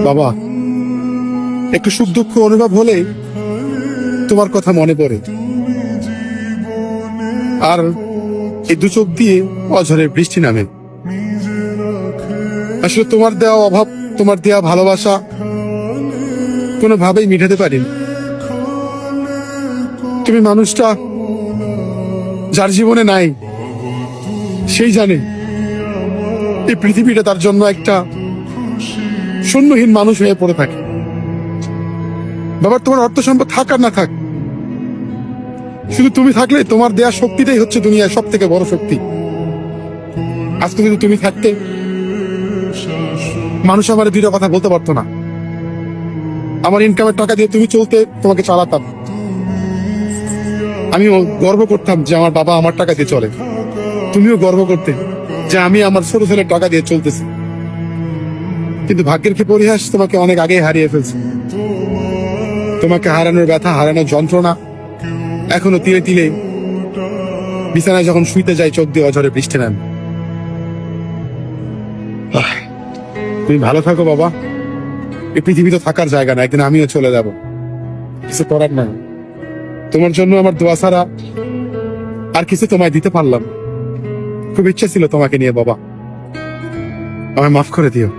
বাবা, একটু সুখ দুঃখ অনুভব হলে তোমার কথা মনে পড়ে, আর এই দু চোখ দিয়ে অঝরে বৃষ্টি নামে। আসলে তোমার দেওয়া অভাব, তোমার দেওয়া ভালোবাসা কোনোভাবেই মিটাতে পারিনি। তুমি মানুষটা যার জীবনে নাই, সেই জানে এই পৃথিবীটা তার জন্য একটা শূন্যহীন মানুষ হয়ে পড়ে থাকে। বাবা, তোমার অর্থ সম্পদ থাক আর না থাক, শুধু তুমি থাকলে তোমার দেয়া শক্তিটাই হচ্ছে দুনিয়ার সব থেকে বড় শক্তি। আজকে যদি তুমি থাকতে, মানুষ আমার দুটো কথা বলতে পারতো না। আমার ইনকামের টাকা দিয়ে তুমি চলতে, তোমাকে চালাতাম। আমিও গর্ব করতাম যে আমার বাবা আমার টাকা দিয়ে চলে। তুমিও গর্ব করতে যে আমি আমার ছোট ছেলের টাকা দিয়ে চলতেছি। কিন্তু ভাগ্যের কি পরিহাস, তোমাকে অনেক আগে হারিয়ে ফেলছি। তোমাকে হারানোর ব্যথা, হারানোর যন্ত্রণা এখনো তিলে তিলে বিছানায় যখন শুইতে যাই, চোখ দিয়ে অঝরে বৃষ্টি নামে। তুমি ভালো থাকো বাবা। এই পৃথিবী তো থাকার জায়গা না, একদিন আমিও চলে যাব, কিছু করার নাই। তোমার জন্য আমার দোয়া ছাড়া আর কিছু তোমায় দিতে পারলাম। খুব ইচ্ছা ছিল তোমাকে নিয়ে বাবা, আমায় মাফ করে দিও।